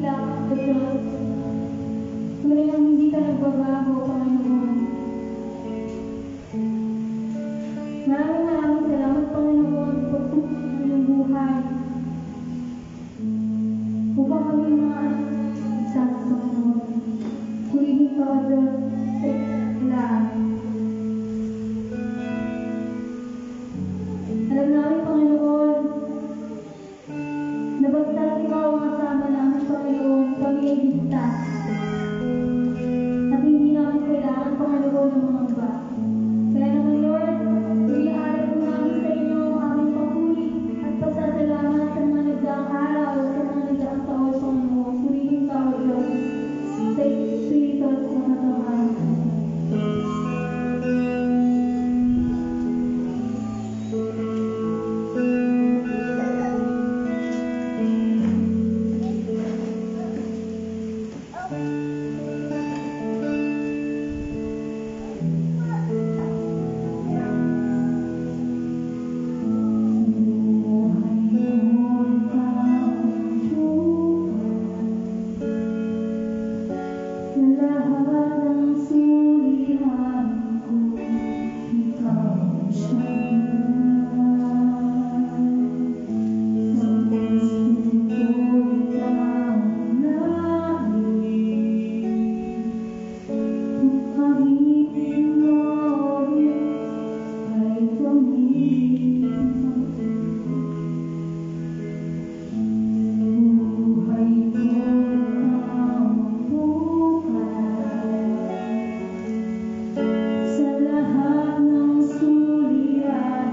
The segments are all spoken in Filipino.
sa Diyos. Tunay na hindi ka nagbabago, Panginoon. Maraming salamat, Panginoon, sa pagtutok ng iyong buhay. Upang kami mga anak sa Panginoon. Purihin ka, O Diyos, sa lahat. Alam namin, Panginoon, na basta ikaw ang kasama namin, Panginoon, kami ay ligtas. At hindi namin kailangan, Panginoon, ng mga iba. Kaya naman, Lord, iniaalay po namin sa inyo ang aming papuri at pasasalamat sa mga nagdaang araw, sa mga nagdaang taon, Panginoon. Purihin ka, O Diyos, sa Espiritu at sa katawan. Sa lahat ng suliran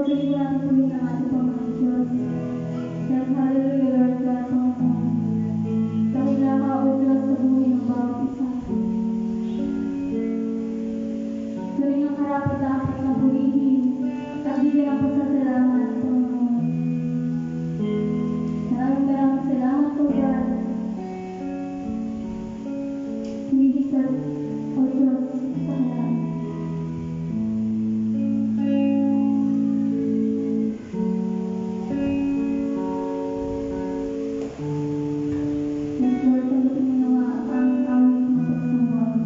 Pagpili ko natin kami ng ating Panginoon Diyos. Yes, hallelujah, Lord God, Panginoon. Dakila ka, O Diyos, sa buhay ng bawat isa. Tuloy ang karapat-dapat na purihin at bigyan ang pasasalamat, Panginoon. Maraming salamat, O God. Humihigit, O Diyos, sa kailangan. Yes, Lord, sagutin mo nawa ang awit mo sa isang buwan.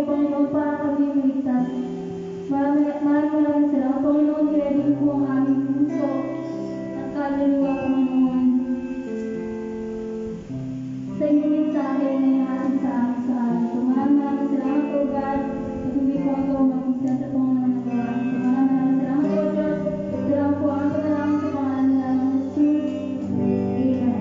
iyong Panginoon para kami maligtas. Maraming salamat, Panginoon, kaya din po ang aming puso at kaluluwa, Panginoon, sa inyong mensahe na ihatid sa amin sa araw. So, maraming salamat, O God. Patuloy po ito mag-isa sa Panginoon ng gawa. So, maraming salamat, O Diyos. Salamat po ang panalangin sa pangalan ng Jesus. Amen.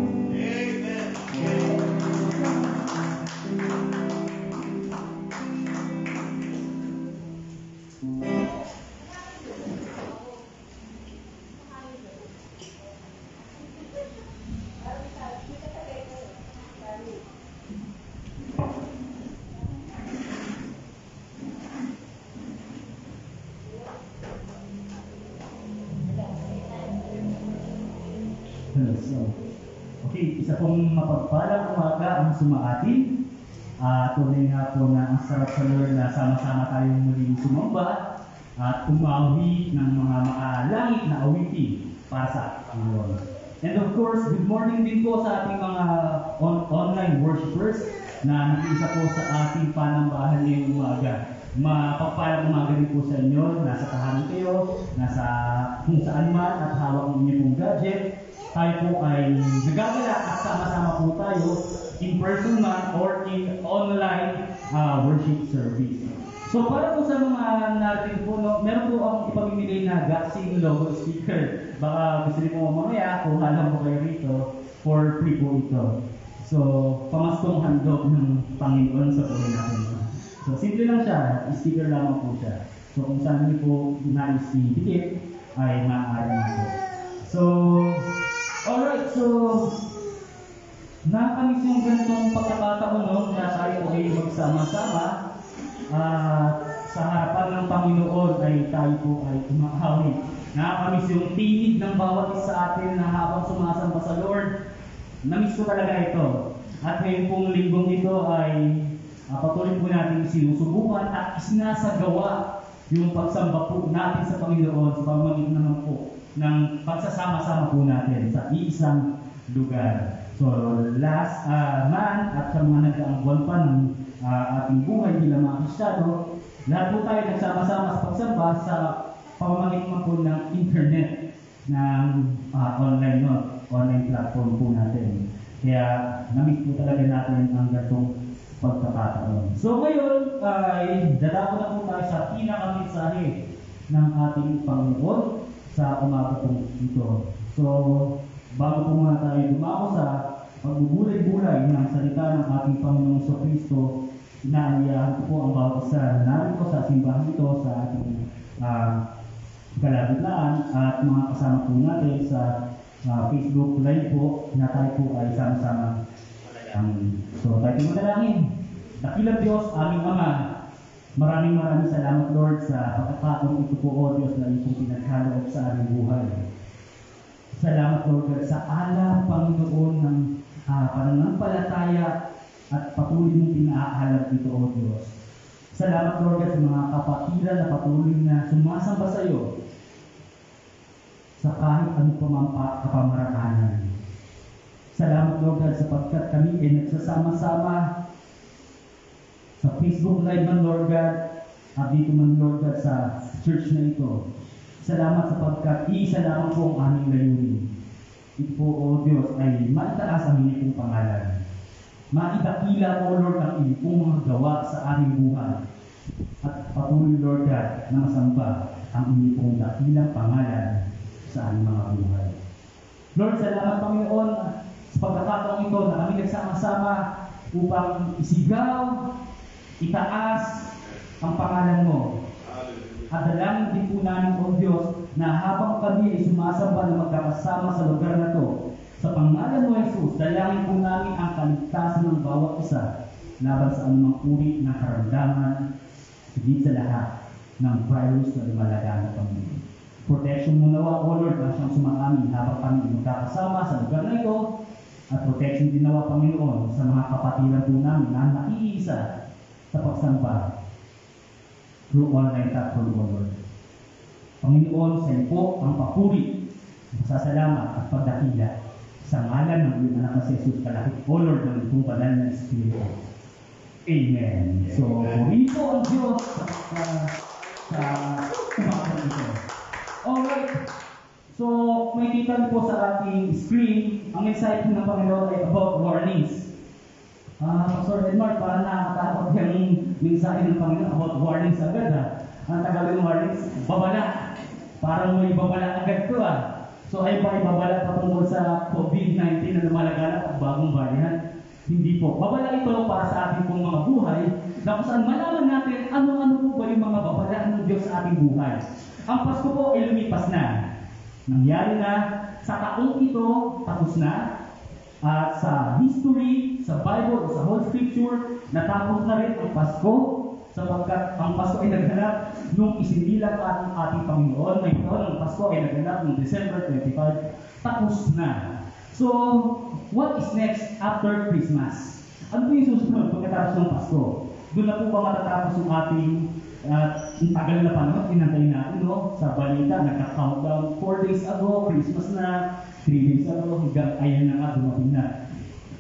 Okay, isa pong mapagpalang umaga ang sumaatin. Tunay nga po na ang sarap sa Lord na sama-sama tayong muling sumamba at umawi ng mga makalangit na awitin para sa Panginoon. And of course, good morning din po sa ating mga online worshipers na nakiisa po sa ating panambahan ngayong umaga. Mapagpalang umaga din po sa inyo, nasa tahanan kayo, nasa kung saan man at hawak ng inyong pong gadget. Tayo po ay nagagala at sama-sama po tayo in person man or in online worship service. So para po sa mga natin po, meron po akong ipamimigay na Gaxing logo sticker. Baka gusto niyo po mamaya, kuha lang po kayo rito for free po ito. So pamastong handog ng Panginoon sa buhay natin. So simple lang siya, sticker lamang po siya. So kung saan niyo po nais i-dikit ay maaari na po. So alright, so nakamiss yung ganitong pagkakataon na tayo ay magsama-sama sa harapan ng Panginoon ay tayo po ay umahawi. Nakakamiss yung tinig ng bawat isa sa atin na habang sumasamba sa Lord. Namiss ko talaga ito. At ngayon pong linggong ito ay patuloy po natin sinusubukan at isinasagawa yung pagsamba po natin sa Panginoon sa pamamagitan naman po ng pagsasama-sama po natin sa iisang lugar. So last month at sa mga nagdaang buwan pa ng ating buhay bilang mga Kristiyano, lahat po tayo nagsama-sama sa pagsamba sa pamamagitan po ng internet ng online platform po natin. Kaya namiss po talaga natin ang gatong pagkakataon. So ngayon ay dadako na po tayo sa pinakamensahe ng ating Panginoon sa umaga po ito. So bago po muna tayo dumako sa pagbubulay-bulay ng salita ng ating Panginoong Kristo, inaanyayahan ko po ang bawat isa na narito sa simbahan ito sa ating kalagitnaan at mga kasama po natin sa Facebook Live po na tayo po ay sama-sama. So tayo po manalangin. Dakilang Diyos, aming Ama, maraming salamat Lord sa pagkakataon ito po o Diyos na itong pinagkaloob sa aming buhay. Salamat Lord sa alam Panginoon ng pananampalataya at patuloy mong pinaahalap ito o Diyos. Salamat Lord sa mga kapatiran na patuloy na sumasamba sa iyo sa kahit anong kapamaraanan. Salamat Lord sapagkat kami ay nagsasama-sama sa Facebook Live man Lord God at dito man Lord God sa church na ito. Salamat sapagkat isa lamang po ang aming layunin. Ito po o Diyos ay maitaas ang inyong pangalan. Maidakila o Lord ang inyong mga gawa sa aming buhay. At patuloy Lord God na masamba ang inyong dakilang pangalan sa aming mga buhay. Lord, salamat Panginoon sa pagkakataong ito na kami nagsama-sama upang isigaw, itaas ang pangalan mo. At dalangin din po namin, O Diyos, na habang kami ay sumasamba na magkakasama sa lugar na to, sa pangalan mo, Jesus, dalangin po namin ang kaligtasan ng bawat isa laban sa anumang uri ng karamdaman, higit sa lahat ng virus na lumalaganap ang mundo. Protection mo nawa, O Lord, ang siyang sumangami habang kami magkakasama sa lugar na ito, at protection din nawa, Panginoon, sa mga kapatiran po namin na nakiisa sa pagsamba through online platform, O Lord. Panginoon, sa iyo po ang papuri, pasasalamat at pagdakila sa ngalan ng iyong anak na si Jesus kalakit, O Lord, ng itong banal na Espiritu. Amen. So, purihin Purihin po ang Diyos sa umagang ito. Alright. So, may kita niyo po sa ating screen, ang mensahe ng Panginoon ay about warnings. Pastor Edmar, para nakakatakot yung mensahe ng Panginoon about warnings agad ha. Ang tagal ng warnings, babala. Parang may babala agad to ha. So ay ba ibabala patungkol sa COVID-19 na lumalaganap at bagong variant? Hindi po. Babala ito para sa ating pong mga buhay na kung saan malaman natin ano-ano po ba yung mga babala ng Diyos sa ating buhay. Ang Pasko po ay lumipas na. Nangyari na sa taong ito, tapos na. At sa history, sa Bible, sa whole scripture, natapos na rin ang Pasko sapagkat ang Pasko ay naganap nung isinilang ang ating Panginoon. Ngayon, ang Pasko ay naganap noong December 25. Tapos na. So, what is next after Christmas? Ano po yung susunod pagkatapos ng Pasko? Doon na po ba matatapos yung ating tagal na panahon? Inantay natin, no? Sa balita, nagka-countdown 4 days ago, Christmas na, 3 days ago, hanggang ayan na nga, dumating na.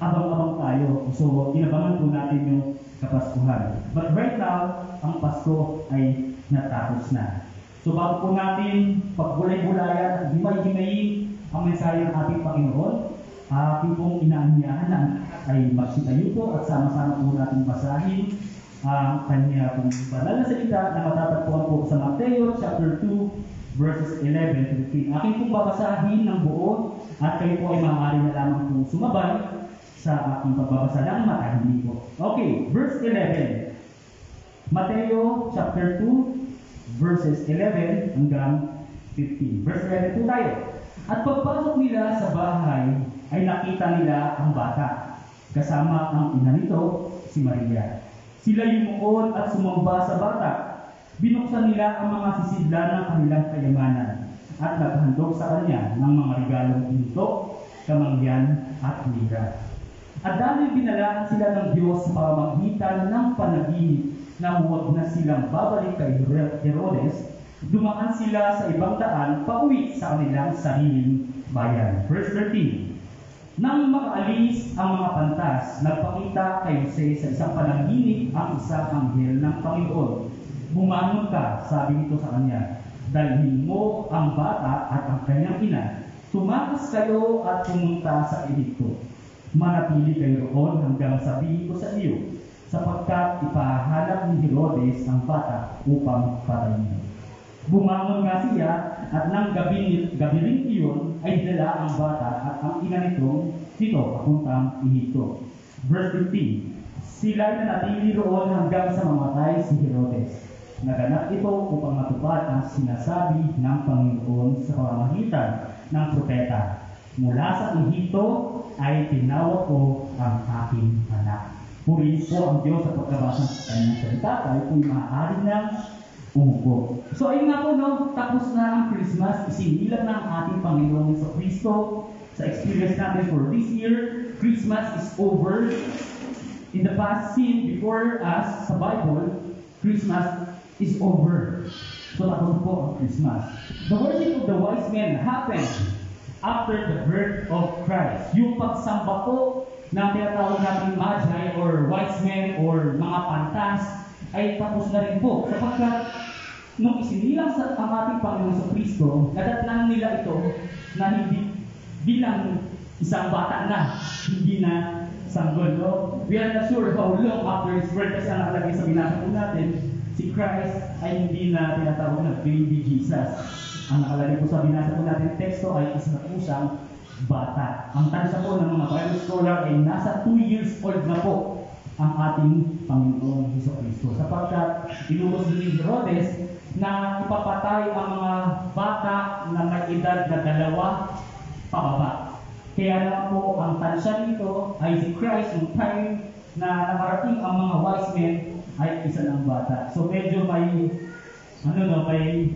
Abang-abang tayo. So, inabangan po natin yung Kapaskuhan. But right now, ang Pasko ay natapos na. So, bago po natin pagbulay-bulayan at himay-himayin ang mensahe ng ating Panginoon, ating pong inaanyahan na ay magsitayo po at sama-sama po natin basahin ang kanya pong banal na salita na matatagpuan po sa Mateo chapter 2 verses 11 to 15. Aking pong babasahin ng buo at kayo po ay maaari na lamang po sumabay sa aking pagbabasa ng matahimik po. Okay, verse 11. Mateo chapter 2 verses 11 hanggang 15. Verse 11 po tayo. At pagpasok nila sa bahay ay nakita nila ang bata kasama ang ina nito, si Maria. Sila yumuon at sumamba sa bata. Binuksan nila ang mga sisidla ng kanilang kayamanan at naghandog sa kanya ng mga regalong ginto, kamangyan at mira. At dahil binalaan sila ng Diyos sa pamamagitan ng panaginip na huwag na silang babalik kay Herodes, dumaan sila sa ibang daan pauwi sa kanilang sariling bayan. Verse 13. Nang makaalis ang mga pantas, nagpakita kay Jose sa isang panaginip ang isang anghel ng Panginoon. Bumangon ka, sabi nito sa kanya, dalhin mo ang bata at ang kanyang ina. Tumakas kayo at pumunta sa Ehipto. Manatili kayo roon hanggang sabihin ko sa iyo, sapagkat ipahanap ni Herodes ang bata upang patayin niyo. Bumangon nga siya at nang gabi rin iyon ay dala ang bata at ang ina nito papuntang Ehipto. Verse 15. Sila ay nanatili roon hanggang sa mamatay si Herodes. Naganap ito upang matupad ang sinasabi ng Panginoon sa pamamagitan ng propeta. Mula sa Ehipto ay tinawag ko ang aking anak. Purihin po ang Diyos sa pagkabasa ng kanyang salita. Tayo po'y maaari ng umupo. So ayun nga po, no, tapos na ang Christmas, isinilang na ang ating Panginoon sa Kristo. Sa experience natin for this year, Christmas is over. In the past scene before us sa Bible, Christmas is over. So tapos po ang Christmas. The worship of the wise men happened after the birth of Christ. Yung pagsamba po na tinatawag natin magi or wise men or mga pantas ay tapos na rin po. Sapagkat nung isinilang sa ang ating Panginoon sa Kristo, nadatnan nila ito na hindi bilang isang bata na, hindi na sanggol. No? We are not sure how long after His birth, kasi ang nakalagay sa binasa po natin, si Christ ay hindi na tinatawag na baby Jesus. Ang nakalagay po sa binasa po natin teksto ay isa po siyang bata. Ang tansya po ng mga Bible scholar ay nasa 2 years old na po ang ating Panginoon Jesucristo. Sapagkat inubos din ni Herodes na ipapatay ang mga bata na may edad na 2 pababa. Kaya naman po ang tansya nito ay si Christ yung time na nakarating ang mga wise men ay isa ng bata. So medyo may may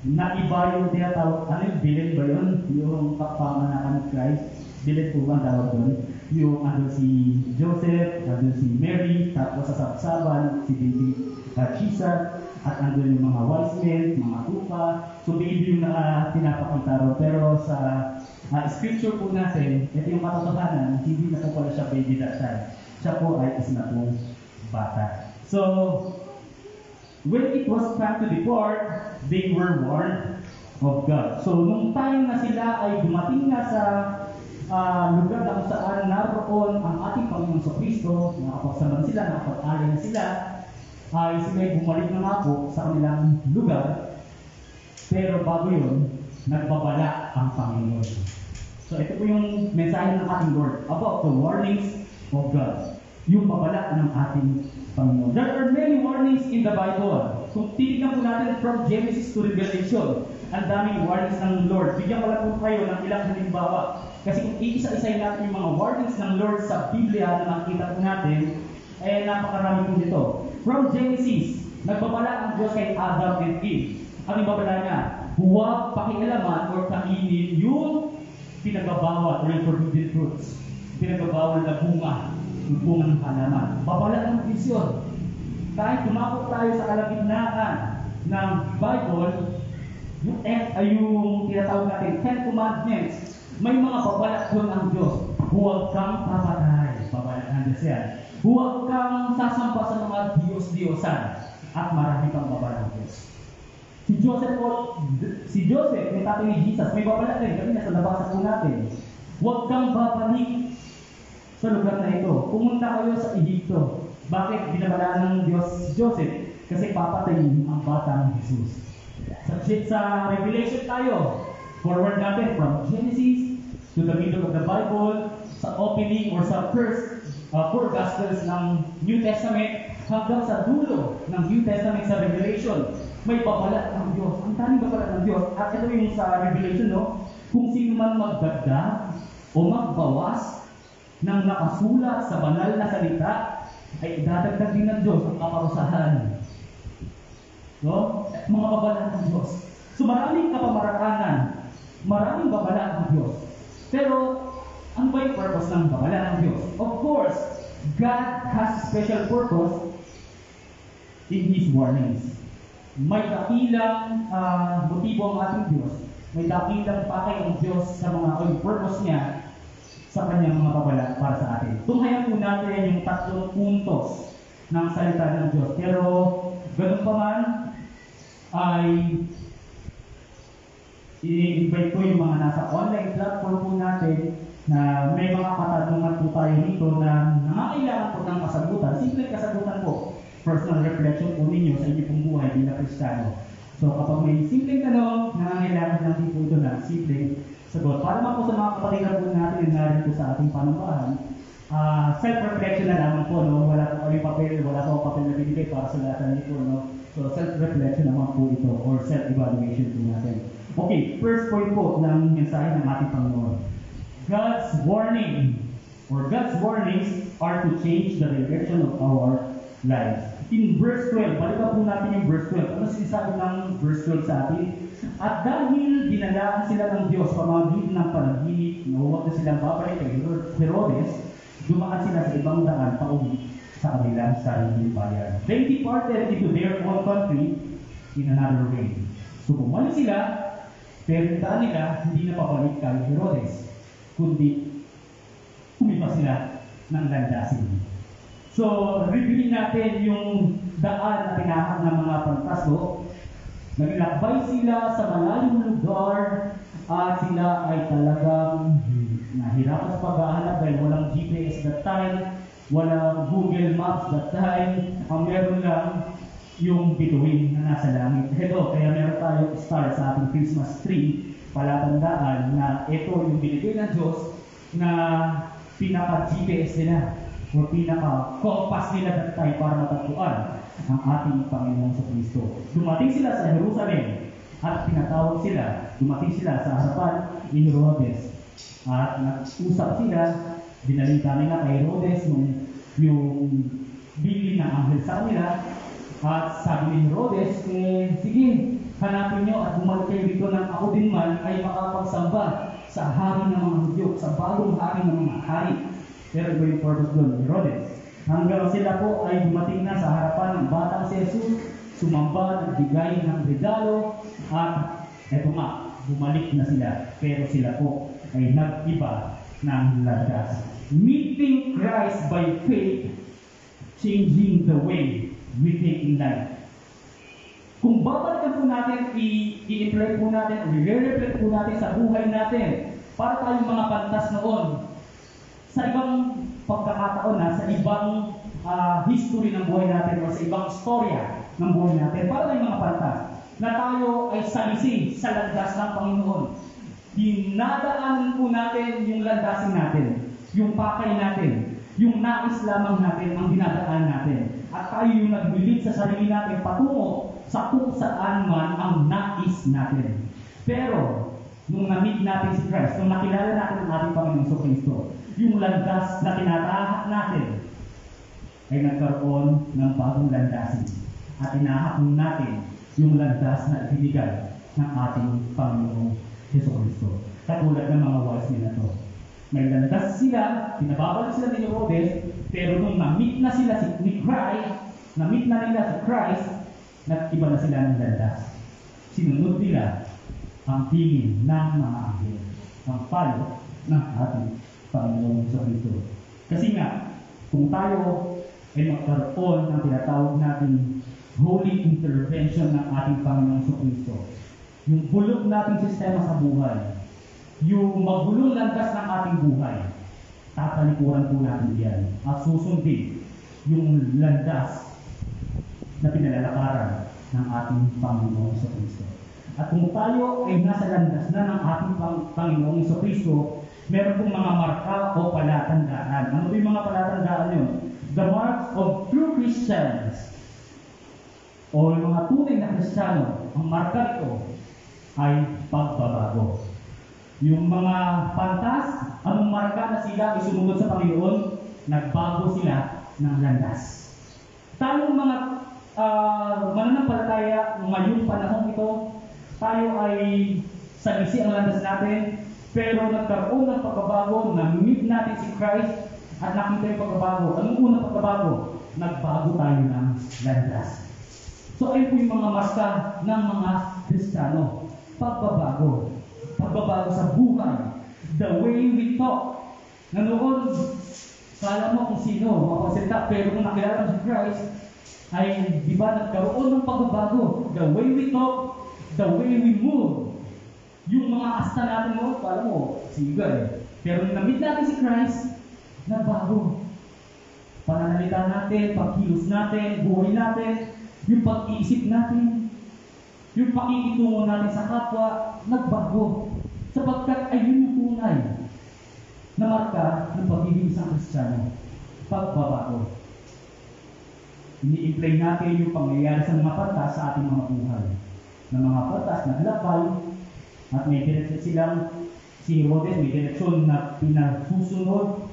naiba yung tinatawag, yung bilin ba yun? Yung kapamanakan ni Christ. Bilin po ba ang tawag doon? Yung si Joseph, si Mary, tapos sa sabsaban, si Baby Jesus, at andun yung mga wise men, mga tupa. So baby yung pinapakita ro. Pero sa scripture po natin, ito yung katotohanan, hindi na po pala siya baby that time. Siya po ay isa na pong bata. So, when it was time to depart, they were warned of God. So, nung time na sila ay dumating na sa lugar na kung saan naroon ang ating Panginoon sa Kristo, nakapagsamban sila, nakapag-alay na sila, ay sila ay bumalik na nga po sa kanilang lugar. Pero bago yun, nagbabala ang Panginoon. So, ito po yung mensahe ng ating Lord about the warnings of God. Yung babala ng ating Panginoon. There are many warnings in the Bible. Kung titignan po natin from Genesis to Revelation, ang daming warnings ng Lord. Bigyan ko lang po kayo ng ilang halimbawa. Kasi kung iisa-isay natin yung mga warnings ng Lord sa Biblia na nakikita po natin, eh napakarami po dito. From Genesis, nagbabala ang Diyos kay Adam and Eve. Ang babala niya, huwag pakialaman or kainin yung pinagbabawal or yung forbidden fruits. Pinagbabawal na bunga, yung bunga ng halaman. Babala ng Diyos yun. Kahit tumakot tayo sa kalagitnaan ng Bible, yung tinatawag natin, 10 Commandments, may mga babala doon ang Diyos. Huwag kang papatay. Babala ng Diyos yan. Huwag kang sasamba sa mga Diyos-Diyosan. At marami kang babala ng Diyos. Si Joseph, yung tatay ni Jesus, may babala rin. Kasi nasa nabasa po natin. Huwag kang babalik sa lugar na ito. Pumunta kayo sa Egypto. Bakit binabala ng Diyos si Joseph? Kasi papatayin ang batang Jesus. Sa Revelation tayo, forward natin from Genesis to the middle of the Bible, sa opening or sa first 4 Gospels ng New Testament, hanggang sa dulo ng New Testament sa Revelation, may babala ng Diyos. Ang daming babala ng Diyos. At ito yung sa Revelation, no? Kung sino man magdagdag o magbawas ng nakasulat sa banal na salita, ay idadagdag din ng Diyos ang kaparusahan. No? Mga babala ng Diyos. So maraming kapamarakanan, maraming babala ng Diyos. Pero, ano ba yung purpose ng babala ng Diyos? Of course, God has a special purpose in His warnings. May dakilang motibo ang ating Diyos. May dakilang pakay ang Diyos sa mga purpose niya sa kanyang mga babala para sa atin. Tunghayan po natin yung 3 puntos ng salita ng Diyos. Pero, ganun pa man, ay i-invite ko yung mga nasa online platform po natin na may mga katanungan po tayo dito na nangangailangan po ng kasagutan. Simple kasagutan po. Personal reflection po ninyo sa inyong buhay bilang Kristiyano. So kapag may simpleng tanong, nangangailangan lang din po ito na simpleng sagot. Para man po sa mga kapatiran po natin na rin po sa ating panambahan, self-reflection na naman po, no? Wala po kami papel, wala po papel na binigay para sa lahat nito, no? So self-reflection naman po ito or self-evaluation po natin. Okay, first point po ng mensahe ng ating Panginoon. God's warning or God's warnings are to change the direction of our lives. In verse 12, balikan po natin yung verse 12. Ano sinasabi ng verse 12 sa atin? At dahil dinalaan sila ng Diyos pamamagitan ng panaginip na huwag na silang babalik kay Herodes, dumaan sila sa ibang daan pauwi sa kanilang sariling bayan. They departed into their own country in another way. So bumalik sila, pero yung daan nila hindi na pabalik kay Herodes, kundi umipa sila ng landasin. So, reviewin natin yung daan na tinahan ng mga pantaslo. Naglakbay sila sa malayong lugar at sila ay talagang nahirapan sa paghahanap dahil walang GPS that time, walang Google Maps that time. Ang meron lang yung bituin na nasa langit. Ito, kaya meron tayong star sa ating Christmas tree, palatandaan na ito yung binigay ng Diyos na pinaka-GPS nila o pinaka-compass nila that time para matagpuan ang ating Panginoon sa Kristo. Dumating sila sa Jerusalem at pinatawag sila, dumating sila sa harapan ni Herodes at nag-usap sila, binalita nila kay Herodes yung bili ng anghel sa kanila at sabi ni Herodes, sige, hanapin nyo at bumalik kayo dito nang ako din man ay makapagsamba sa hari ng mga Hudyo, sa bagong hari ng mga hari. Pero iba yung purpose doon, Herodes. Hanggang sila po ay dumating na sa harapan ng batang si Jesus, sumamba, nagbigay ng regalo, at eto nga, bumalik na sila. Pero sila po ay nag-iba ng landas. Meeting Christ by faith, changing the way we take in life. po natin i-imply po natin, i-reflect po natin sa buhay natin para tayong mga pantas noon. Sa ibang pagkakataon sa ibang history ng buhay natin o sa ibang istorya ng buhay natin, para tayong mga pantas na tayo ay salisi sa landas ng Panginoon. Dinadaanan po natin yung landasin natin, yung pakay natin, yung nais lamang natin ang dinadaan natin. At tayo yung nagbilid sa sarili natin patungo sa kung saan man ang nais natin. Pero, nung na-meet natin si Christ, nung nakilala natin ang ating Panginoong Kristo, yung landas na tinatahak natin ay nagkaroon ng bagong landasin. At inahakong natin yung landas na ibinigay ng ating Panginoong Kristo. Katulad ng mga wise men na to. May landas sila, pinababalik sila ni Herodes, pero nung na-meet na sila ni Christ, na-meet na nila si Christ, nag-iba na sila ng landas. Sinunod nila ang tingin ng mga anghel, ang payo ng ating Panginoong Kristo. Kasi nga, kung tayo ay magkaroon ng tinatawag natin holy intervention ng ating Panginoong Kristo, yung bulok nating sistema sa buhay, yung magulong landas ng ating buhay, tatalikuran po natin yan at susundin yung landas na pinalalakaran ng ating Panginoong Kristo. At kung tayo ay nasa landas na ng ating Panginoong Kristo, meron pong mga marka o palatandaan. Ano po yung mga palatandaan yun? The marks of true Christians o yung mga tunay na Kristiyano, ang marka ito ay pagbabago. Yung mga pantas, anong marka na sila ay sumunod sa Panginoon? Nagbago sila ng landas. Tayong mga mananampalataya ngayong panahon ito, tayo ay salisi ang landas natin, pero nagkaroon ng pagbabago, na-meet natin si Christ at nakita yung pagbabago. Anong unang pagbabago? Nagbago tayo ng landas. So ayun po yung mga marka ng mga Kristiyano. Pagbabago. Pagbabago sa buhay. The way we talk. Na noon, kala mo kung sino, makasalita, pero kung nakilala mo si Christ, ay di ba nagkaroon ng pagbabago. The way we talk, the way we move. Yung mga asta natin noon, kala mo, sigal. Pero nung na-meet natin si Christ, nagbago. Pananalita natin, pagkilos natin, buhay natin, yung pag-iisip natin, yung pakikitungo natin sa kapwa, nagbago. Sapagkat ay yun yung tunay na marka ng pagiging isang Kristiyano. Pagbabago. Ini-imply natin yung pangyayari sa mga patas sa ating mga buhay. Na mga patas na halapay at may direksyon silang si Herodes, may direksyon na pinasusunod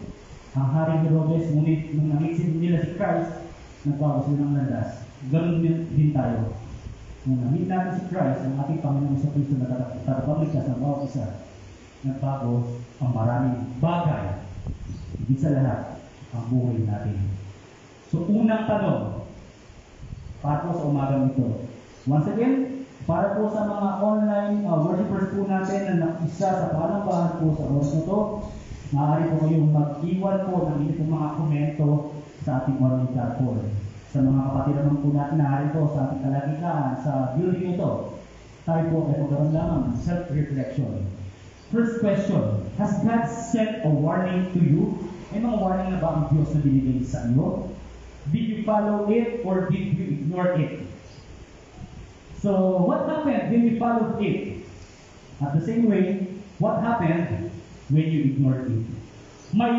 ang Haring Herodes, ngunit nung namixin nila si Christ, nagbago sila ng landas. Ganun din tayo. Nung na-meet natin si Christ, ang ating Panginoong Kristo na tatapagligtas ng bawat isa, nagbago ang maraming bagay. Higit sa lahat, ang buhay natin. So, unang tanong, para po sa umagang ito. Once again, para po sa mga online worshipers po natin na nakisa sa panambahan po sa oras na ito, maaari po kayong mag-iwan po ng inyong mga komento sa ating online platform. Sa mga kapatid naman po natin na harito sa ating kalagitaan sa building ito, tayo po ay magkaroon lamang ng self-reflection. First question, has God sent a warning to you? May mga warning na ba ang Diyos na binigay sa iyo? Did you follow it or did you ignore it? So, what happened when you followed it? At the same way, what happened when you ignored it? May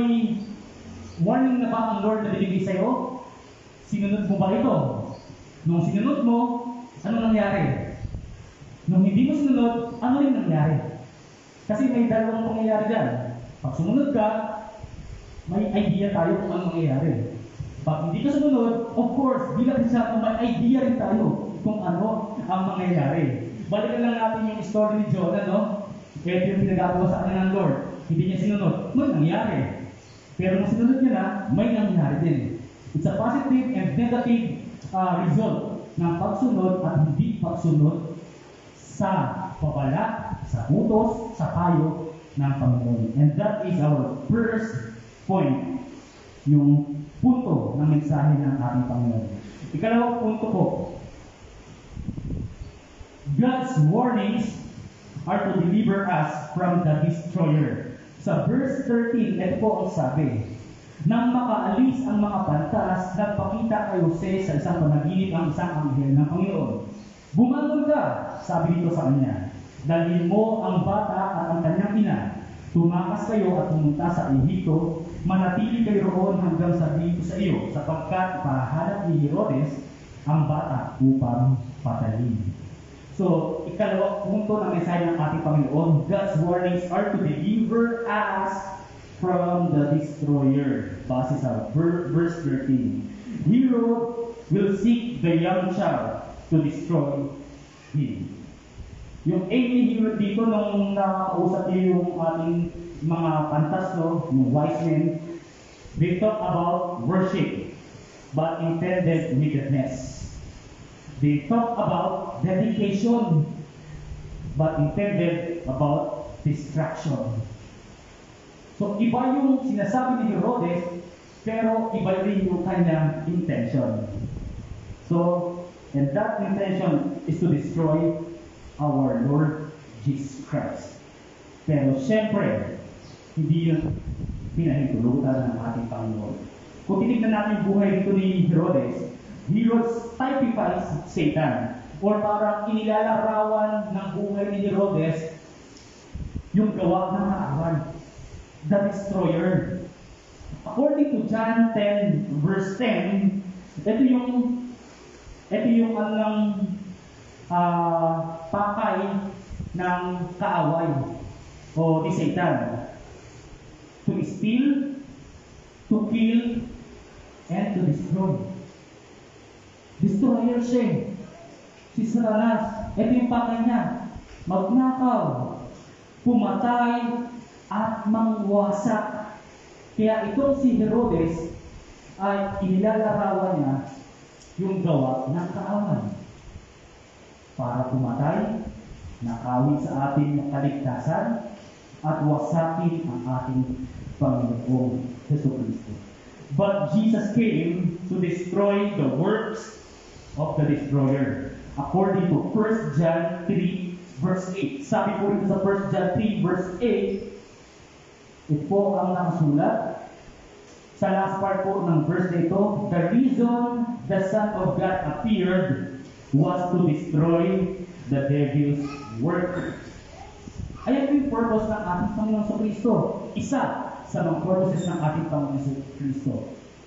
warning na ba ang Lord na binigay sa iyo? Sinunod mo ba ito? Nung sinunod mo, ano nangyari? Nung hindi mo sinunod, ano rin nangyari? Kasi may dalawang pangyayari dyan. Pag sumunod ka, may idea tayo kung ano mangyayari. Pag hindi ka sumunod, of course, bilang Kristiyano, may idea rin tayo kung ano ang mangyayari. Balikan lang natin yung story ni Jonah, no? Ito yung pinagagawa sa kanya ng Lord. Hindi niya sinunod, may nangyari. Pero kung sinunod niya na, may nangyari din. It's a positive and negative result ng pagsunod at hindi pagsunod sa babala, sa utos, sa payo ng Panginoon. And that is our first point, yung punto ng mensahe ng ating Panginoon. Ikalawang punto po, God's warnings are to deliver us from the destroyer. Sa verse 13, ito po ang sabi, nang makaalis ang mga pantas, nagpakita kay Jose sa isang panaginip ang isang anghel ng Panginoon. Bumangon ka, sabi dito sa kanya. Dalhin mo ang bata at ang kanyang ina. Tumakas kayo at pumunta sa Ehipto. Manatili kayo roon hanggang sabihin ko sa iyo, sapagkat pahanap ni Herodes ang bata upang patayin. So, ikalawang punto ng mensahe ng ating Panginoon, God's warnings are to deliver us from the destroyer. Base sa verse 13. Herod will seek the young child to destroy him. Yung aim ni Herod dito nung nakakausap niyo yung ating mga pantas, no, yung wise men, they talk about worship, but intended wickedness. They talk about dedication, but intended about distraction. So, iba yung sinasabi ni Herodes, pero iba rin yung kanyang intention. So, and that intention is to destroy our Lord Jesus Christ. Pero syempre, hindi yun pinahintulutan ng ating Panginoon. Kung tinignan natin yung buhay dito ni Herodes, Herodes typifies Satan. Or parang inilalarawan ng buhay ni Herodes yung gawa ng kaaway, the destroyer. According to John 10 verse 10, ito yung anong pakay ng kaaway o ni Satan. To steal, to kill, and to destroy. Destroyer siya. Si Satanas, ito yung pakay niya. Magnakaw, pumatay, at mangwasak. Kaya itong si Herodes ay inilalarawan niya yung gawa ng kaaway. Para pumatay, nakawin sa ating kaligtasan, at wasakin ang ating Panginoong Jesucristo. But Jesus came to destroy the works of the destroyer. According to 1 John 3 verse 8. Sabi po ito sa 1 John 3 verse 8, ito po ang nakasulat sa last part po ng verse na ito, the reason the Son of God appeared was to destroy the devil's work. Ayan po yung purpose ng ating Panginoon sa Kristo. Isa sa mga purposes ng ating Panginoon sa Kristo.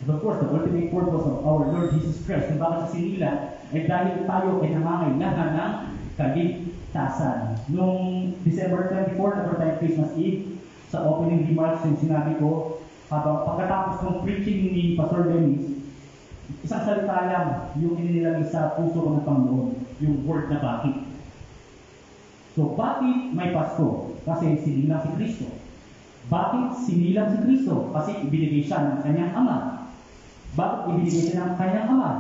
Of course, the ultimate purpose of our Lord Jesus Christ, kung bakit sa sinila, ay dahil tayo ay nangangailangan ng kaligtasan. Noong December 24, number time Christmas Eve, sa opening remarks yung sinabi ko, habang pagkatapos ng preaching ni Pastor Dennis, isang salita lang yung inilagay sa puso ng Panginoon, yung word na bakit. So, bakit may Pasko? Kasi sinilang si Kristo. Bakit sinilang si Kristo? Kasi ibinigay siya ng kanyang Ama. Bakit ibinigay siya ng kanyang Ama?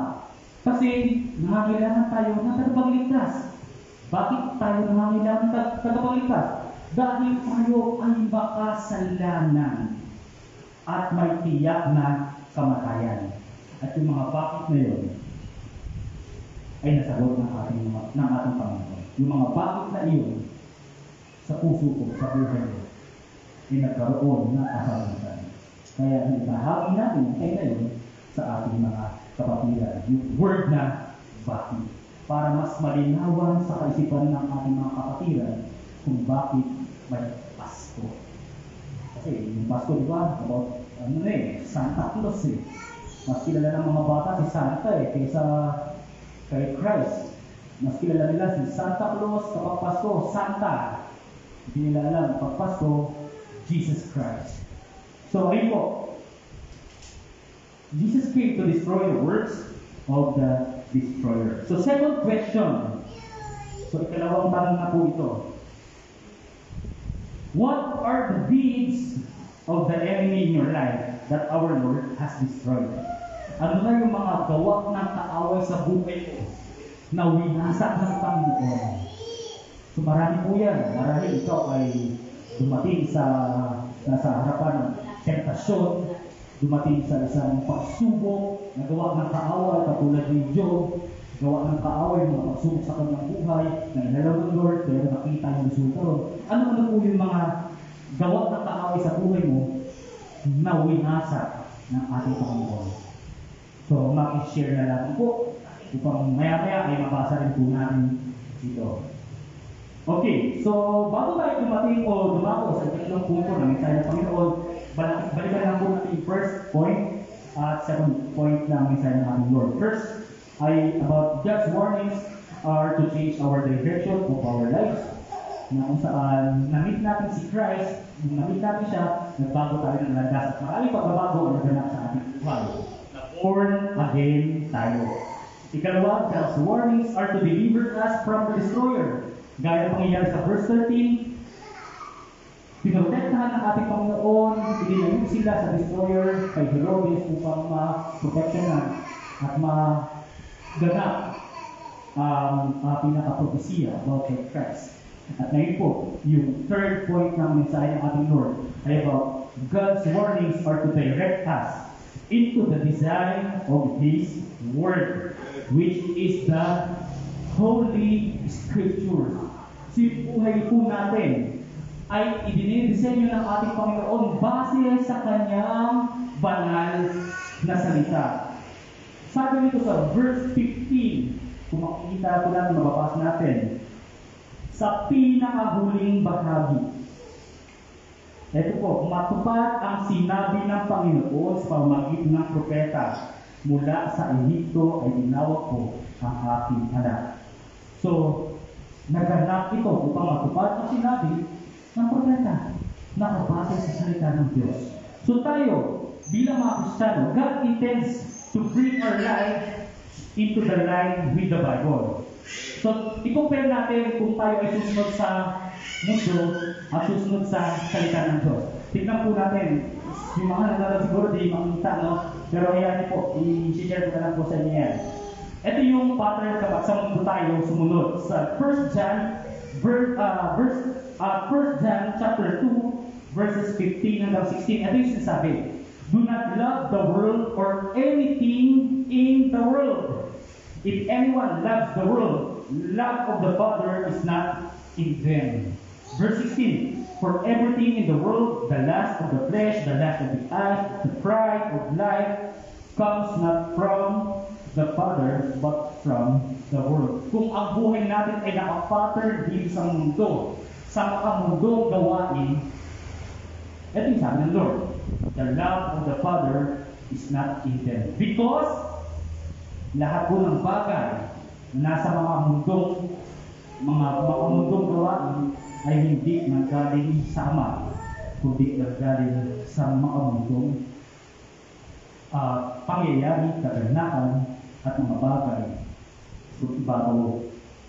Kasi nangangailangan tayo ng tagapagligtas. Bakit tayo nangangailangan ng tagapagligtas? Dahil tayo ay makasalanan at may tiyak na kamatayan. At yung mga bakit na yun ay nasagot ng ating Panginoon. Yung mga bakit na iyon sa puso ko, sa buhay ko, ay nagkaroon ng kasagutan. Kaya ibahagi natin ang kaya yun sa ating mga kapatiran. Yung word na bakit. Para mas malinawan sa kaisipan ng ating mga kapatiran kung bakit may Pasko. Kasi yung Pasko, di ba? About, Santa Claus eh. Mas kilala ng mga bata si Santa kaysa kay Christ. Mas kilala nila si Santa Claus kapag Pasko, Santa. Hindi nila alam kapag Pasko, Jesus Christ. So, ayun po. Jesus came to destroy the works of the destroyer. So, second question. So, ikalawang tanong na po ito. What are the deeds of the enemy in your life that our Lord has destroyed? Ano na yung mga gawa ng kaaway sa buhay mo na winasak ng Panginoon? So marami po yan. Marami ikaw ay dumating sa harapan ng tentasyon, dumating sa isang pagsubok na gawa ng kaaway katulad ni Job, gawa ng kaaway, mga pagsubok sa kanyang buhay, na inalaw ng Lord, pero nakita yung resulta ron. Ano po yung mga gawa ng kaaway sa buhay mo na winasa ng ating Panginoon? So, makishare na lang po upang maya-maya ay mabasa rin po natin ito. Okay, so bago tayo dumating o dumako sa ikatlong punto ng mensahe ng Panginoon, balikan lang po natin yung first point at second point ng mensahe ng ating Lord. First ay about God's warnings are to change our direction of our lives. Na kung saan na-meet natin si Christ, nung na-meet natin siya, nagbago tayo ng landas at maraming pagbabago ang naganap sa ating buhay. Born again tayo. Ikalawa, God's warnings are to deliver us from the destroyer. Gaya ng pangyayari sa verse 13, pinoprotektahan ng ating Panginoon, inilayog sila sa destroyer kay Herodes upang ma-proteksyonan at maganap ang pinaka-propesya about Christ. At ngayon po, yung third point ng mensahe ng ating Lord ay about God's warnings are to direct us into the design of His Word, which is the Holy Scripture. So yung buhay po natin ay idinidisenyo ng ating Panginoon base sa Kanyang banal na salita. Sabi nito sa verse 15, kung makikita po natin, mababasa natin, sa pinakahuling bahagi. Ito po, matupad ang sinabi ng Panginoon sa pamamagitan ng propeta. Mula sa Ehipto ay tinawag ko ang aking anak. So, naganap ito upang matupad ang sinabi ng propeta na nakabase sa salita ng Diyos. So tayo, bilang mga Kristiyano, God intends to bring our life into the line with the Bible. So, i-compare natin kung tayo ay susunod sa mundo at susunod sa salita ng Diyos. Tignan po natin, yung mga nanonood siguro di makita, no? Pero hayaan niyo po, i-share ko na lang po sa inyo yan. Ito yung pattern kapag sa mundo tayo sumunod. Sa 1 John, 1 John chapter 2, verses 15 hanggang 16, ito yung sinasabi, do not love the world or anything in the world. If anyone loves the world, love of the Father is not in them. Verse 16, for everything in the world, the lust of the flesh, the lust of the eyes, the pride of life, comes not from the Father, but from the world. Kung ang buhay natin ay nakapattern dito sa mundo, sa makamundong gawain, ito yung sabi ng Lord, the love of the Father is not in them. Because lahat po ng bagay nasa mga makamundong gawain ay hindi nanggaling sa Ama, kundi nanggaling sa makamundong pangyayari, kaganapan, at mga bagay sa ibabaw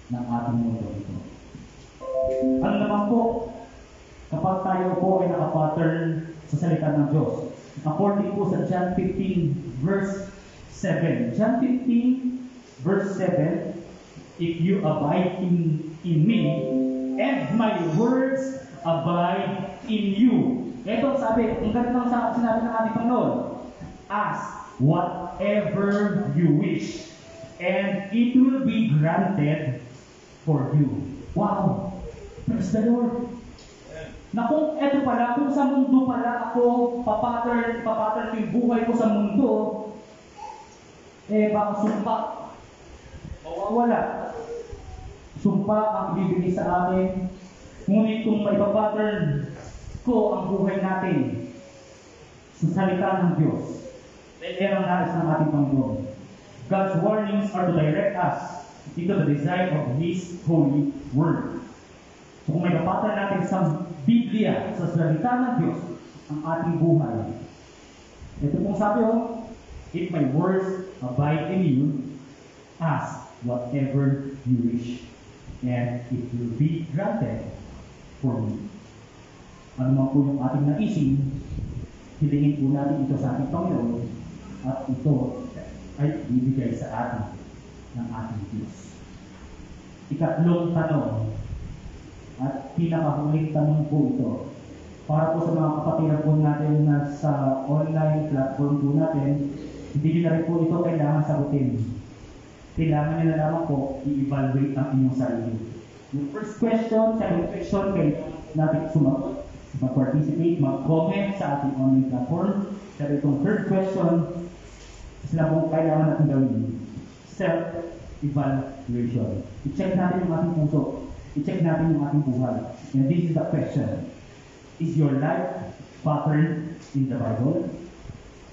ng ating mundo ito. Ano naman po, kapag tayo po ay nakapattern sa salita ng Diyos, according po sa John 15 verse 7. John 15 verse 7, if you abide in me, and my words abide in you. Ito sabi, ang ganito sa sinabi ng ating Panginoon, ask whatever you wish, and it will be granted for you. Wow! Praise the Lord! Na kung eto pala, kung sa mundo pala ako papattern yung buhay ko sa mundo, baka sumpa, mawawala. Sumpa ang ibibigay sa amin, ngunit kung maipapattern ko ang buhay natin sa salita ng Diyos, yan ang nais ng ating Panginoon. God's warnings are to direct us into the design of His holy word. So kung may papattern natin sa Biblia, sa salita ng Diyos, ang ating buhay, ito pong sabi if my words abide in you, ask whatever you wish, and it will be granted for me. Ano man po yung ating naisin, hilingin po natin ito sa ating Panginoon, at ito ay ibigay sa atin ng ating Diyos. Ikatlong tanong, at pinakahuling tanong po ito, para po sa mga kapatiran po natin na sa online platform po natin, hindi na rin po ito kailangan sagutin. kailangan nyo na lamang po i-evaluate ang inyong sarili. Yung first question, second question, kailangan natin sumagot, mag-participate, mag-comment sa ating online platform. Pero itong third question, sila pong kailangan natin gawin, self-evaluation. I-check natin yung ating puso. I-check natin yung ating buhay. And this is the question. Is your life patterned in the Bible?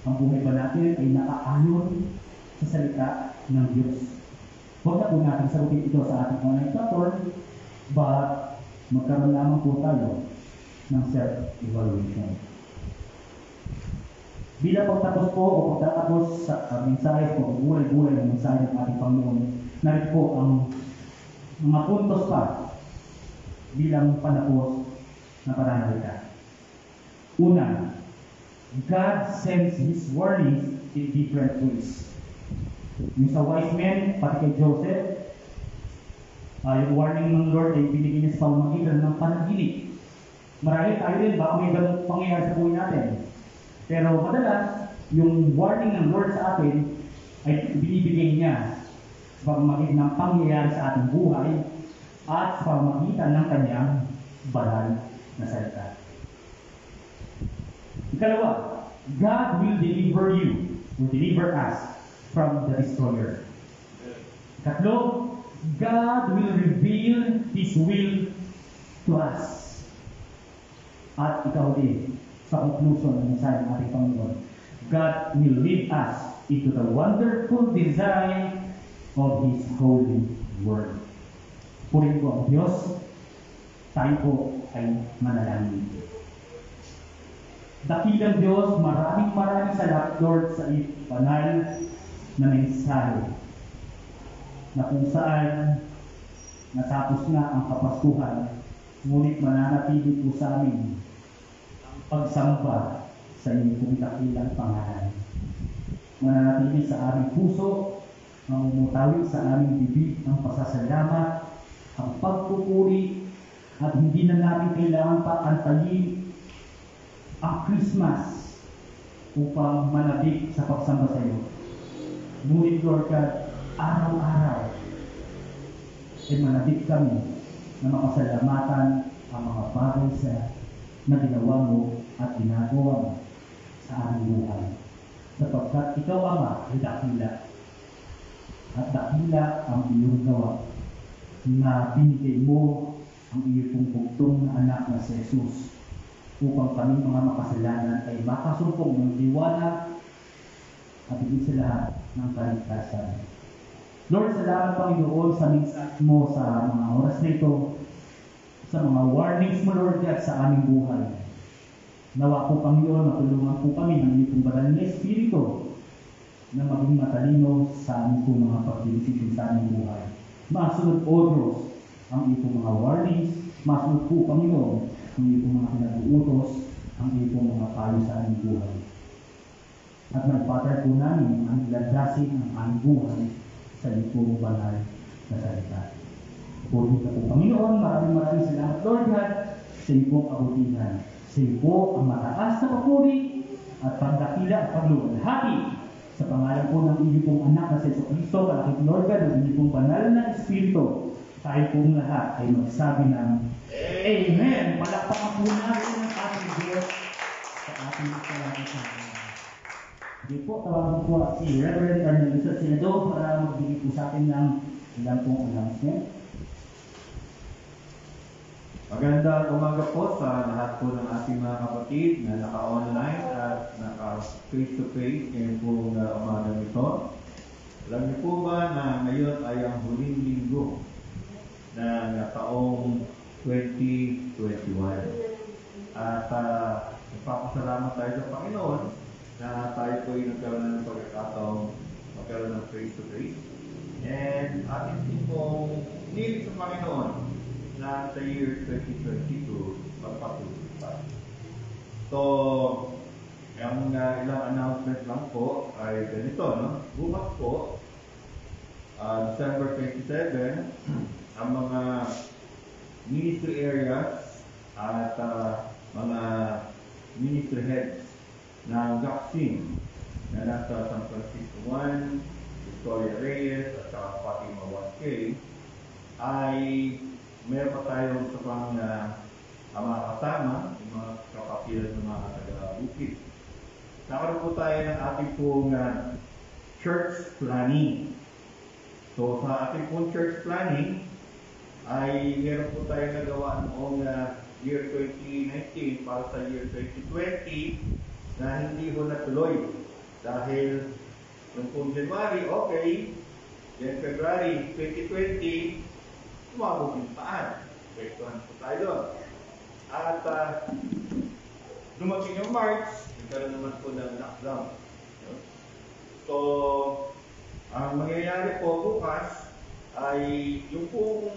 Ang buhay ba natin ay nakaayon sa salita ng Diyos? Huwag na po natin sagutin ito sa ating online platform, but magkaroon lamang po tayo ng self-evaluation. Bilang pagtapos po o pagtatapos sa mensahe o pagbuhay-buhay ng mensahe ng ating Panginoon, narito po ang mga puntos pa bilang panapos na pananalita. Una, God sends His warnings in different ways. Yung sa wise men, pati kay Joseph, yung warning ng Lord ay binigay niya sa pamamagitan ng panaginip. Marahil tayo rin, baka may ganun pangyayari sa buhay natin. Pero madalas, yung warning ng Lord sa atin ay binibigay niya sa pamamagitan ng pangyayari sa ating buhay at sa pamamagitan ng kanyang banal na salita. Ikalawa, God will deliver you, will deliver us from the destroyer. Ikatlo, God will reveal His will to us. At ikaw din, sa conclusion ng mensahe ng ating Panginoon, God will lead us into the wonderful design of His holy word. Purihin po ang Diyos, tayo po ay manalangin. Dakilang Diyos, maraming salamat, Lord, sa iyong banal na mensahe na kung saan natapos na ang Kapaskuhan, ngunit mananatili po sa amin ang pagsamba sa iyong pong dakilang pangalan. Mananatili sa aming puso, mamumutawi sa aming bibig ang pasasalamat, ang pagpupuri, at hindi na natin kailangan pa antayin ang Christmas upang manabik sa pagsamba sa iyo. Ngunit, Lord God, araw-araw ay manabik kami na makasalamatan ang mga bagay na ginawa mo at ginagawa mo sa aming buhay. Sapagkat ikaw, Ama, ay dakila. At dakila ang iyong gawa na binigay mo ang iyong bugtong na anak na si Jesus upang kami mga makasalanan ay makasumpong ng liwanag at higit sa lahat ng kaligtasan. Lord, salamat Panginoon sa mensahe mo sa mga oras na ito, sa mga warnings mo, Lord God, sa aming buhay. Nawa po Panginoon, matulungan po kami ng iyong banal na Espiritu na maging matalino sa aming po mga pagdidesisyon sa aming buhay. Masunod, O Diyos, ang iyong mga warnings, masunod po Panginoon, ang iyong mga pinag-uutos, ang iyong mga payo sa aming buhay. At magpatar po namin ang landasin ng aming buhay sa iyong banal na salita. Puri ka po Panginoon, maraming salamat Lord God sa iyong kabutihan. Sa iyo ang mataas na papuri at pagdakila at pagluwalhati sa pangalan po ng iyong anak na si Jesucristo, kalakit Lord God, ng iyong banal na Espiritu. Tayo pong lahat ay magsabi ng Amen! Palakpakan po natin ang ating Diyos sa ating salamat. Hindi po, tawagan po si Reverend Arnelisa Senado para magbigay po sa atin ng ilang pong announcement. Magandang umaga po sa lahat po ng ating mga kapatid na naka-online at naka-face-to-face ngayon po na umaga nito. Alam niyo po ba na ngayon ay ang huling linggo ng taong 2021. At nagpapasalamat tayo sa Panginoon na tayo po ay nagkaroon ng pagkakataong magkaroon ng face-to-face. And atin din pong nilig sa Panginoon na sa year 2022 magpatuloy pa. So, yung ilang announcement lang po ay ganito, no? Bukas po, December 27, ang mga ministry areas at mga ministry heads ng vaccine na nasa San Francisco 1, Victoria Reyes at saka Fatima 1K, ay meron pa tayong sa pang mga kasama, yung mga kapapilan ng mga taga-bukid. Nakaroon po tayo ng ating pong church planning. So sa ating pong church planning, ay meron po tayo nagawa noong year 2019 para sa year 2020 na hindi ho natuloy. Dahil noong pong January, okay, then February 2020, tumabog yung paan. Pwektuhan po tayo doon. At dumating yung March, nagkaroon naman po ng lockdown. So, ang mangyayari po bukas ay yung pong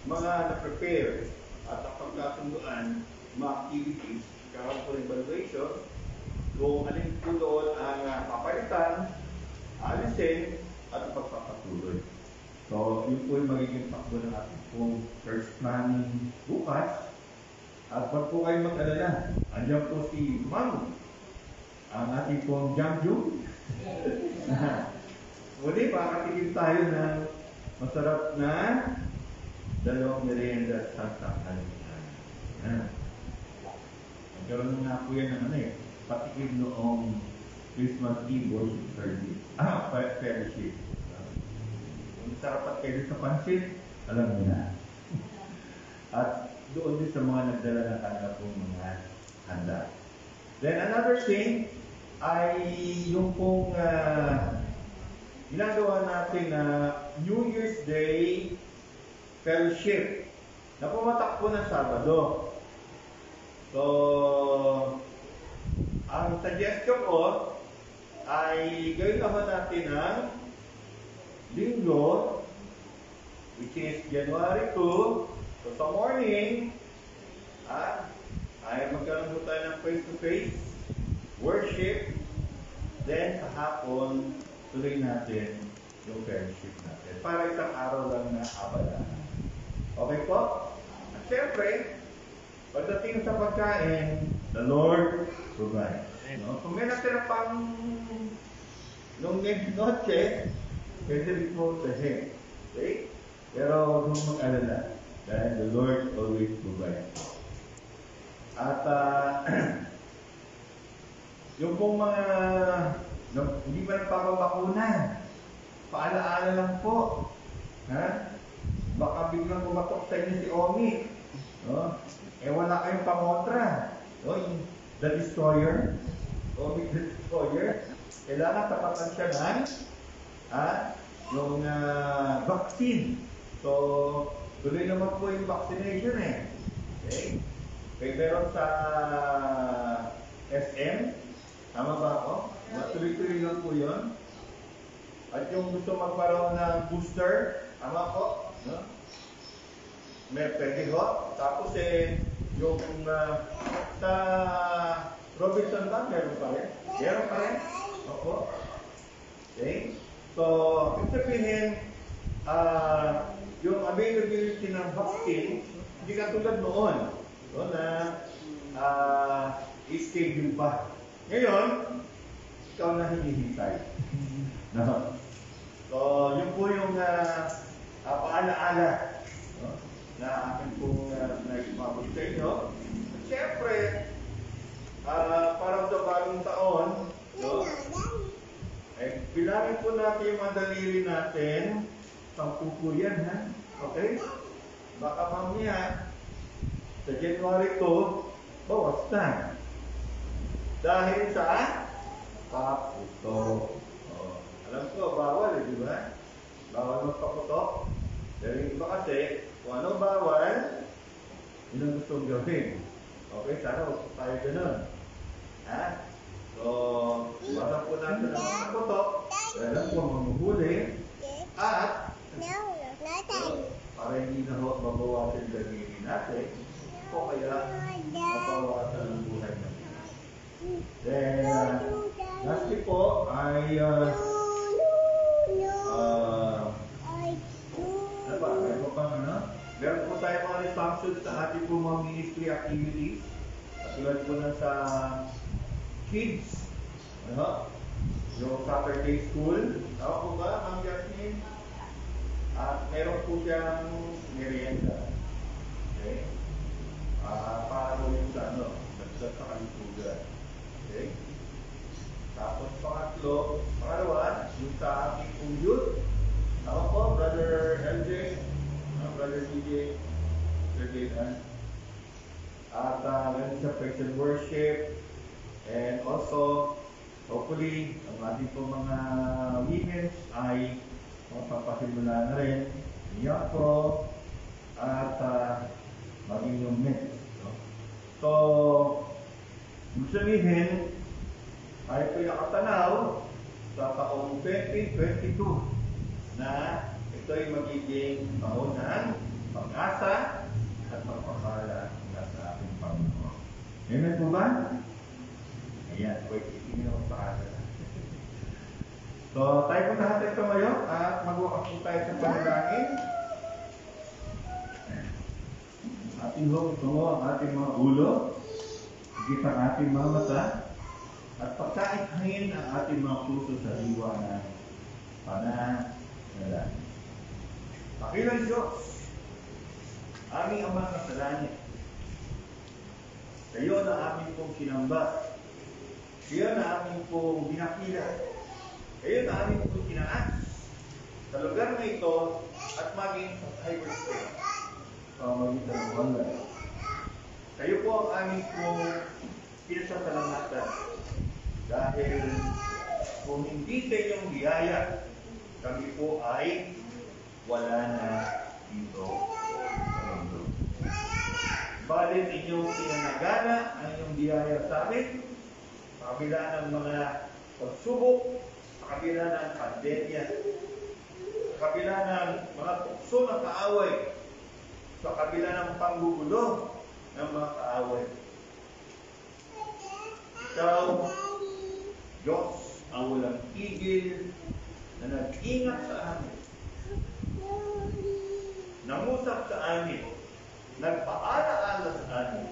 mga na-prepare at napagkasunduan mga activities, karoon po ng evaluation, kung alin po doon ang papalitan, alisin, at pagpapatuloy. So, yun po yung magiging takbo ng ating pong church planning bukas. At pag po kayo mag-alala, andyan po si Ma'am, ang ating pong Jamju. Muli, makakatigil tayo ng masarap na dalawang merienda sa Santa Ana. Nagkaroon nga po yan ng patikim noong Christmas Eve worship service. Fellowship. Kung sarapat kayo sa pansit, alam niyo na. At doon din sa mga nagdala ng kanila pong mga handa. Then another thing ay yung pong ginagawa natin na New Year's Day fellowship na pumatak po ng Sabado. So, ang suggestion ko ay gawin naman natin ng Linggo, which is January 2. So sa morning, ay magkaroon po tayo ng face-to-face worship. Then sa hapon, tuloy natin yung fellowship natin. Para isang araw lang na abala. Okay po? At syempre, pagdating sa pagkain, the Lord provides. No? Kung may natira pang nung next noche, pwede rin po sahin. Okay? Pero huwag mag-alala. Dahil the Lord always provides. At yung pong mga hindi pa nagpapabakuna, paalaala lang po. Ha? Baka biglang pumatok sa inyo si Omi. No? Wala kayong pamontra. No? Yung The Destroyer. Omi the Destroyer. Kailangan tapatan siya ng yung vaccine. So, tuloy naman po yung vaccination Okay? Kaya meron sa SM, tama ba ako? Tuloy-tuloy lang po yun. At yung gusto magkaroon ng booster, tama po? No? May pwede ho. Tapos yung sa Robinson ba, meron pa rin? Meron pa rin? Opo. Okay? So, ibig sabihin, yung availability ng vaccine, hindi katulad noon, no, na i-schedule pa. Ngayon, ikaw na hinihintay. No? So, yun po yung paalaala na akin pong naipapag sa inyo. At syempre, parang sa bagong taon, no, bilangin po natin yung mga daliri natin. 10 po yan, ha? Okay? Baka mamaya, sa January 2, bawas na. Dahil sa paputok. Alam ko, bawal di ba? Bawal magpaputok. Dahil yung iba kasi, kung ano bawal, yun ang gustong gawin. Okay, sana huwag tayo ganun. Ha? So, iwasan po natin ang paputok. Dahil po mamuhuli. At, para hindi na mabawasan yung daliri natin, o kaya mabawasan ang buhay natin. Then, lastly po ay ano ba? Meron pa ano? Meron po tayo mga responses sa ating po mga ministry activities. Katulad po na sa kids. Ano? yung Saturday school. Tama po ba, Ma'am Jasmine? At meron po siyang merienda. Okay? Para po yung sa ano, nagdasal sa kalusugan. Okay? Tapos pangalawa, yung sa ating pong youth. Tama po, Brother LJ, Brother DJ, Brother Jaydan. At meron sa praise and worship. And also, hopefully, ang ating po mga women ay mapapasimula na rin. Iyak po at maging yung men. So, ibig sabihin, ay po nakatanaw sa taong 2022 na ito ay magiging taon ng pag-asa at pagpapala sa ating Panginoon. Amen po ba? Ayan, wait, itingin ako sa kanila. So, tayo po lahat ay tumayo at magwakas po tayo sa panalangin. Ating tungo ang ating mga ulo, higit ang ating mga mata, at pagkaitangin ang ating mga puso sa diwa ng pananalangin. Pakilang Diyos, aming Ama sa langit, kayo na aming pong sinamba, kayo na aming pong binakila, kayo na aming pong tinaas sa lugar na ito at maging sa cyberspace, pamagitan ng online. Kayo po ang aming pong pinasasalamatan dahil kung hindi sa inyong biyaya, kami po ay wala na dito sa mundo. Balit inyong pinanagana ang inyong biyaya sa amin, sa kabila ng mga pagsubok, sa kabila ng pandemya, sa kabila ng mga tukso na kaaway, sa kabila ng panggugulo ng mga kaaway. Ikaw, Diyos, ang walang tigil na nag-ingat sa amin, nangusap sa amin, nagpaala-ala sa amin,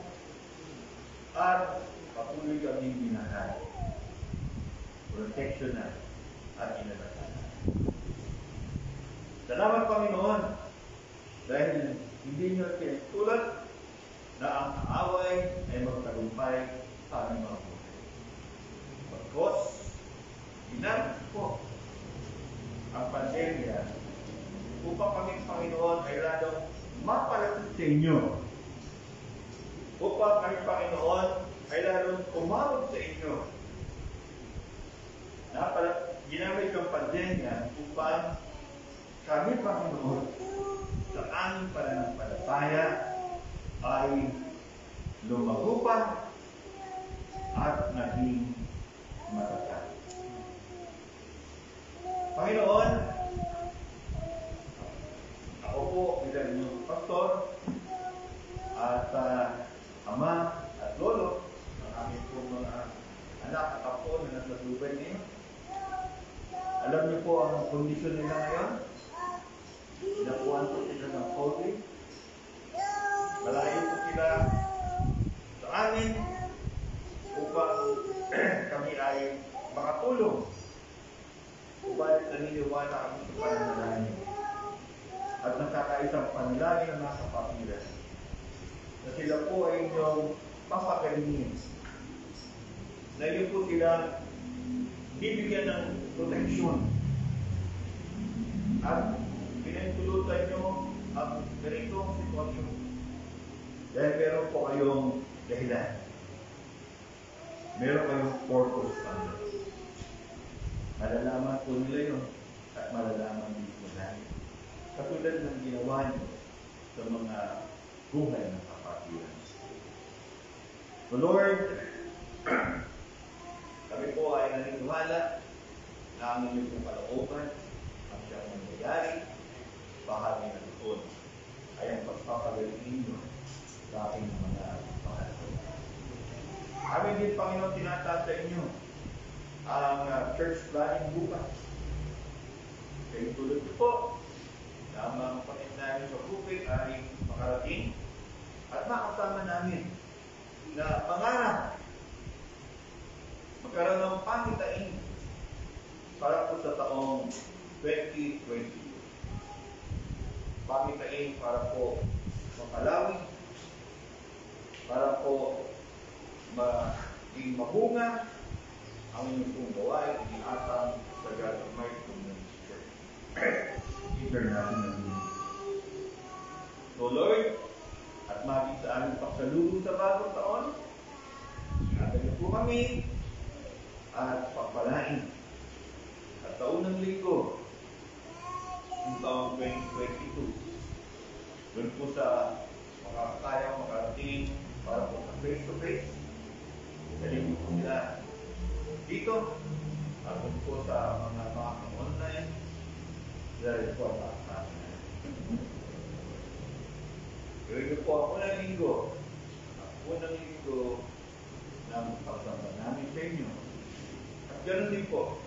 at patuloy kaming minahal, proteksyonan, at inalagaan. Salamat Panginoon dahil hindi nyo pinagtulad na ang kaaway ay magtagumpay sa aming mga buhay. Pagkos, ginamit po ang pandemya upang kami Panginoon ay lalong mapalapit sa inyo. Upang kami Panginoon ay lalong umawag sa inyo. Ginamit ang pandemya upang kami Panginoon sa aming pananampalataya ay lumago pa at naging matatag. Panginoon, ako po bilang inyong pastor at ama at lolo ng aming po mga anak at apo na nasa Dubai ngayon. Alam niyo po ang kondisyon nila ngayon. Nakuhaan po sila ng COVID. Malayo po sila sa amin upang kami ay makatulong. Ubalit naniniwala kami sa pananalangin. At nakakaisang panalangin na nasa papiran. Na sila po ay inyong papagalingin. Na inyo po sila bibigyan ng proteksyon. At pinagtulutan nyo ang ganitong sitwasyon. Dahil meron po kayong dahilan. Meron kayong purpose namin. Malalaman po nila yun at malalaman din po namin. Katulad ng ginawa nyo sa mga buhay ng kapatiran. So Lord, kami po ay naniniwala na ang inyong pong kalooban ang siyang nangyayari, bahagi na doon ay ang pagpapagaling ninyo sa aking mga pangalan. Amin din, Panginoon, tinataas sa inyo ang church planning bukas. Kaya tulad ko po na ang mga kapatid namin sa bukid ay makarating at makasama namin na pangarap magkaroon ng pangitain para po sa taong 2022. Pamitain para po mapalawi, para po maging mabunga ang inyong pong gawain, iniatang sa God Almighty Community. Teacher natin na din. So Lord, at maging sa aming pagsalubong sa bagong taon, ingatan niyo po kami at pagpalain. At taunang linggo, yung taong 2022, doon po sa makakaya makarating para po sa face-to-face, galing po nila dito, at doon po sa mga online, sila rin po ang makakasama. Gawin po ako ng linggo, unang linggo ng pagsamba namin sa inyo. At ganoon din po,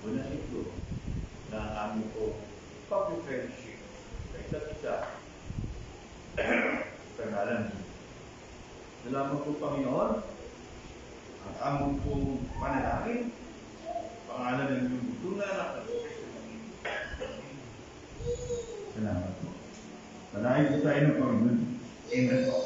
unang linggo na amin po pag-friendship sa isa't isa sa ngalan niyo. Salamat po, Panginoon, ang among pong panalangin, pangalan ng iyong butunan at salamat po. Palahin po tayo ng Panginoon. Amen po.